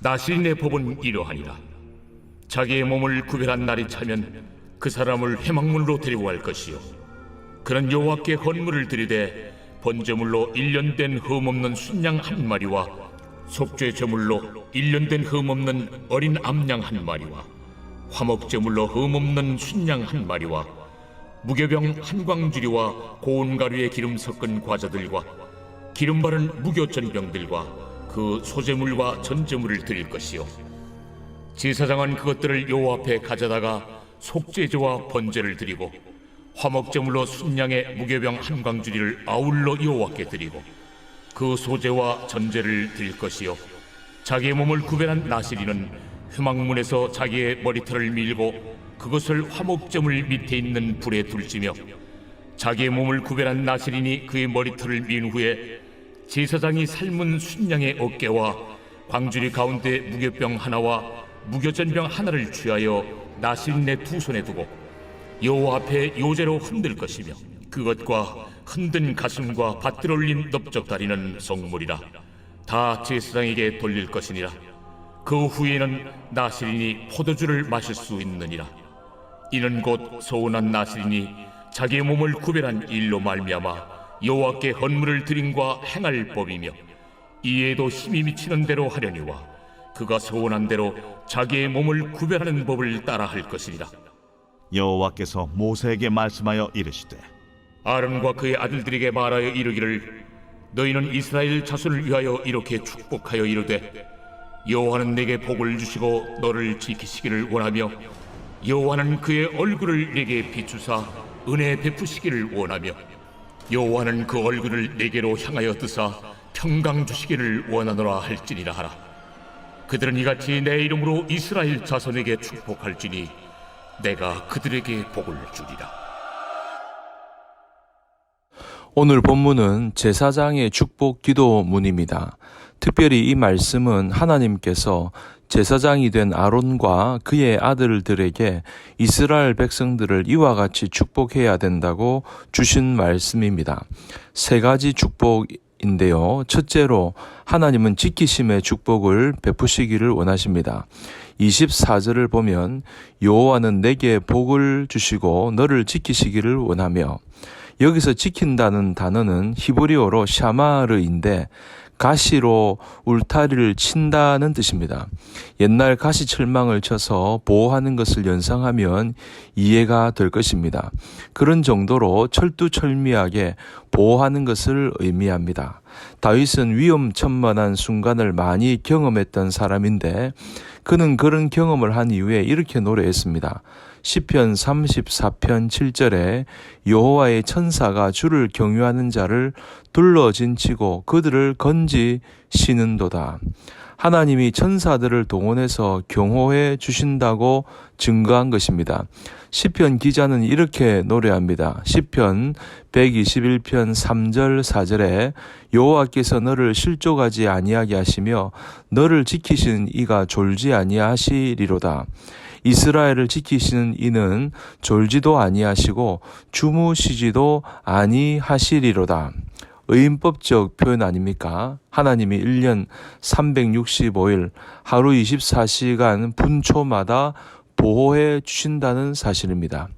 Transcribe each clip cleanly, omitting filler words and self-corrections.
나실인의 법은 이러하니라. 자기의 몸을 구별한 날이 차면 그 사람을 회막문으로 데리고 갈 것이요, 그는 여호와께 헌물을 드리되 번제물로 1년 된 흠없는 순양 한 마리와 속죄 제물로 1년 된 흠없는 어린 암양 한 마리와 화목제물로 흠없는 순양 한 마리와 무교병 한 광주리와 고운 가루에 기름 섞은 과자들과 기름 바른 무교전병들과 그 소제물과 전제물을 드릴 것이요, 제사장은 그것들을 여호와 앞에 가져다가 속죄제와 번제를 드리고 화목제물로 순양의 무교병 한 광주리를 아울러 여호와께 드리고 그 소제와 전제를 드릴 것이요, 자기의 몸을 구별한 나실인은 회막문에서 자기의 머리털을 밀고 그것을 화목제물 밑에 있는 불에 둘지며, 자기의 몸을 구별한 나실인이 그의 머리털을 민 후에 제사장이 삶은 순양의 어깨와 광주리 가운데 무교병 하나와 무교전병 하나를 취하여 나실인의 두 손에 두고 여호와 앞에 요제로 흔들 것이며, 그것과 흔든 가슴과 밭들 올린 넓적다리는 성물이라 다 제사장에게 돌릴 것이니라. 그 후에는 나실인이 포도주를 마실 수 있느니라. 이는 곧 소원한 나실인이 자기의 몸을 구별한 일로 말미암아 여호와께 헌물을 드림과 행할 법이며, 이에도 힘이 미치는 대로 하려니와 그가 소원한 대로 자기의 몸을 구별하는 법을 따라 할 것이니라. 여호와께서 모세에게 말씀하여 이르시되, 아론과 그의 아들들에게 말하여 이르기를, 너희는 이스라엘 자손을 위하여 이렇게 축복하여 이르되, 여호와는 내게 복을 주시고 너를 지키시기를 원하며, 여호와는 그의 얼굴을 내게 비추사 은혜 베푸시기를 원하며, 여호와는 그 얼굴을 내게로 향하여 드사 평강 주시기를 원하노라 할지니라 하라. 그들은 이같이 내 이름으로 이스라엘 자손에게 축복할지니 내가 그들에게 복을 주리라. 오늘 본문은 제사장의 축복 기도문입니다. 특별히 이 말씀은 하나님께서 제사장이 된 아론과 그의 아들들에게 이스라엘 백성들을 이와 같이 축복해야 된다고 주신 말씀입니다. 세 가지 축복인데요. 첫째로 하나님은 지키심의 축복을 베푸시기를 원하십니다. 24절을 보면 여호와는 내게 복을 주시고 너를 지키시기를 원하며, 여기서 지킨다는 단어는 히브리어로 샤마르인데 가시로 울타리를 친다는 뜻입니다. 옛날 가시 철망을 쳐서 보호하는 것을 연상하면 이해가 될 것입니다. 그런 정도로 철두철미하게 보호하는 것을 의미합니다. 다윗은 위험천만한 순간을 많이 경험했던 사람인데 그는 그런 경험을 한 이후에 이렇게 노래했습니다. 시편 34편 7절에 여호와의 천사가 주를 경유하는 자를 둘러진치고 그들을 건지시는도다. 하나님이 천사들을 동원해서 경호해 주신다고 증거한 것입니다. 시편 기자는 이렇게 노래합니다. 시편 121편 3절 4절에 여호와께서 너를 실족하지 아니하게 하시며 너를 지키시는 이가 졸지 아니하시리로다. 이스라엘을 지키시는 이는 졸지도 아니하시고 주무시지도 아니하시리로다. 의인법적 표현 아닙니까? 하나님이 1년 365일 하루 24시간 분초마다 보호해 주신다는 사실입니다.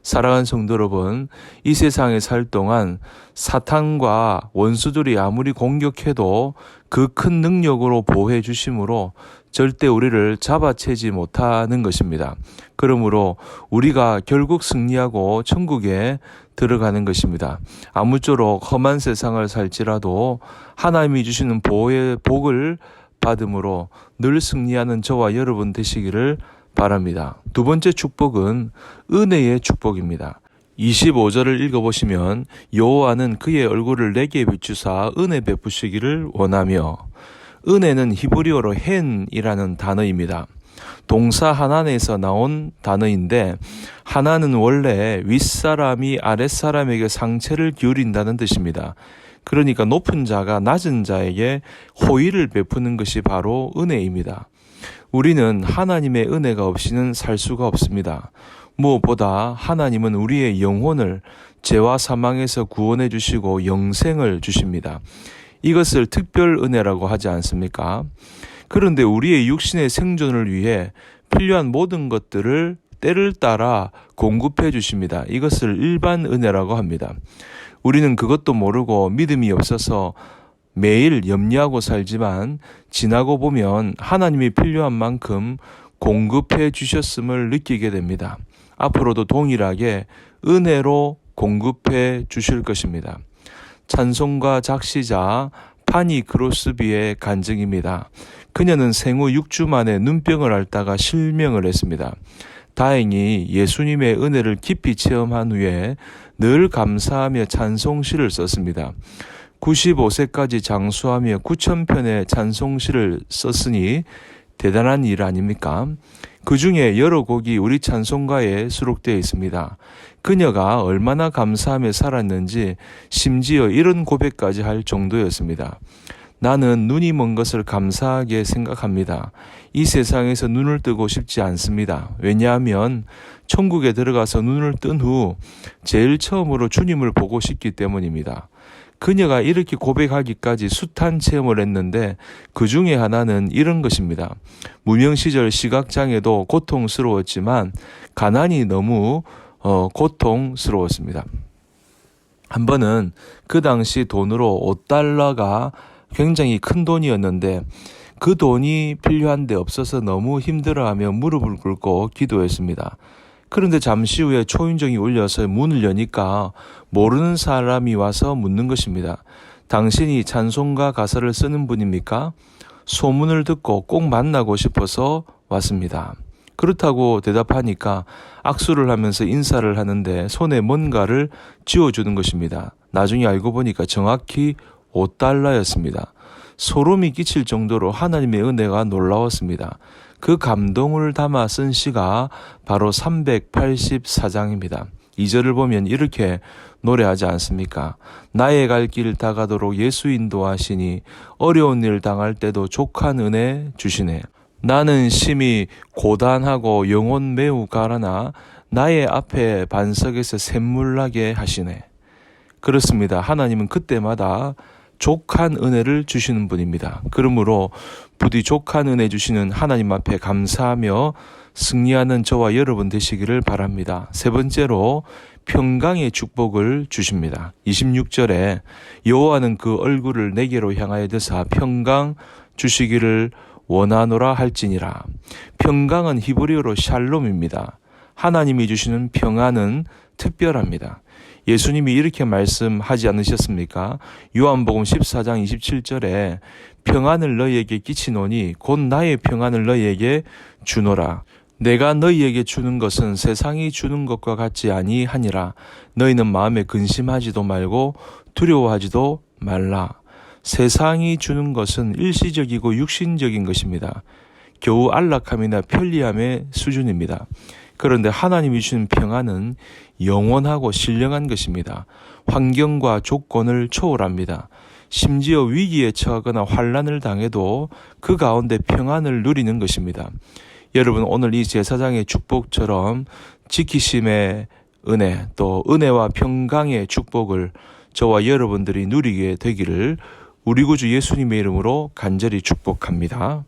사랑하는 성도 여러분, 이 세상에 살 동안 사탄과 원수들이 아무리 공격해도 그 큰 능력으로 보호해 주심으로 절대 우리를 잡아채지 못하는 것입니다. 그러므로 우리가 결국 승리하고 천국에 들어가는 것입니다. 아무쪼록 험한 세상을 살지라도 하나님이 주시는 보호의 복을 받음으로 늘 승리하는 저와 여러분 되시기를 바랍니다. 두 번째 축복은 은혜의 축복입니다. 25절을 읽어보시면 여호와는 그의 얼굴을 내게 비추사 은혜 베푸시기를 원하며, 은혜는 히브리어로 헨이라는 단어입니다. 동사 하나에서 나온 단어인데 하나는 원래 윗사람이 아랫사람에게 상체를 기울인다는 뜻입니다. 그러니까 높은 자가 낮은 자에게 호의를 베푸는 것이 바로 은혜입니다. 우리는 하나님의 은혜가 없이는 살 수가 없습니다. 무엇보다 하나님은 우리의 영혼을 죄와 사망에서 구원해 주시고 영생을 주십니다. 이것을 특별 은혜라고 하지 않습니까? 그런데 우리의 육신의 생존을 위해 필요한 모든 것들을 때를 따라 공급해 주십니다. 이것을 일반 은혜라고 합니다. 우리는 그것도 모르고 믿음이 없어서 매일 염려하고 살지만 지나고 보면 하나님이 필요한 만큼 공급해 주셨음을 느끼게 됩니다. 앞으로도 동일하게 은혜로 공급해 주실 것입니다. 찬송가 작시자 파니 크로스비의 간증입니다. 그녀는 생후 6주 만에 눈병을 앓다가 실명을 했습니다. 다행히 예수님의 은혜를 깊이 체험한 후에 늘 감사하며 찬송시를 썼습니다. 95세까지 장수하며 9,000편의 찬송시를 썼으니 대단한 일 아닙니까? 그 중에 여러 곡이 우리 찬송가에 수록되어 있습니다. 그녀가 얼마나 감사하며 살았는지 심지어 이런 고백까지 할 정도였습니다. 나는 눈이 먼 것을 감사하게 생각합니다. 이 세상에서 눈을 뜨고 싶지 않습니다. 왜냐하면 천국에 들어가서 눈을 뜬 후 제일 처음으로 주님을 보고 싶기 때문입니다. 그녀가 이렇게 고백하기까지 숱한 체험을 했는데 그 중에 하나는 이런 것입니다. 무명 시절 시각장애도 고통스러웠지만 가난이 너무 고통스러웠습니다. 한 번은 그 당시 돈으로 5달러가 굉장히 큰 돈이었는데 그 돈이 필요한데 없어서 너무 힘들어하며 무릎을 꿇고 기도했습니다. 그런데 잠시 후에 초인종이 울려서 문을 여니까 모르는 사람이 와서 묻는 것입니다. 당신이 찬송가 가사를 쓰는 분입니까? 소문을 듣고 꼭 만나고 싶어서 왔습니다. 그렇다고 대답하니까 악수를 하면서 인사를 하는데 손에 뭔가를 쥐어주는 것입니다. 나중에 알고 보니까 정확히 5달러였습니다. 소름이 끼칠 정도로 하나님의 은혜가 놀라웠습니다. 그 감동을 담아 쓴 시가 바로 384장입니다. 2절을 보면 이렇게 노래하지 않습니까? 나의 갈 길 다가도록 예수 인도하시니 어려운 일 당할 때도 족한 은혜 주시네. 나는 심히 고단하고 영혼 매우 가라나 나의 앞에 반석에서 샘물나게 하시네. 그렇습니다. 하나님은 그때마다 족한 은혜를 주시는 분입니다. 그러므로 부디 족한 은혜 주시는 하나님 앞에 감사하며 승리하는 저와 여러분 되시기를 바랍니다. 세 번째로 평강의 축복을 주십니다. 26절에 여호와는 그 얼굴을 내게로 향하여 드사 평강 주시기를 원하노라 할지니라. 평강은 히브리어로 샬롬입니다. 하나님이 주시는 평안은 특별합니다. 예수님이 이렇게 말씀하지 않으셨습니까? 요한복음 14장 27절에 평안을 너희에게 끼치노니 곧 나의 평안을 너희에게 주노라. 내가 너희에게 주는 것은 세상이 주는 것과 같지 아니하니라. 너희는 마음에 근심하지도 말고 두려워하지도 말라. 세상이 주는 것은 일시적이고 육신적인 것입니다. 겨우 안락함이나 편리함의 수준입니다. 그런데 하나님이 주신 평안은 영원하고 신령한 것입니다. 환경과 조건을 초월합니다. 심지어 위기에 처하거나 환난을 당해도 그 가운데 평안을 누리는 것입니다. 여러분, 오늘 이 제사장의 축복처럼 지키심의 은혜, 또 은혜와 평강의 축복을 저와 여러분들이 누리게 되기를 우리 구주 예수님의 이름으로 간절히 축복합니다.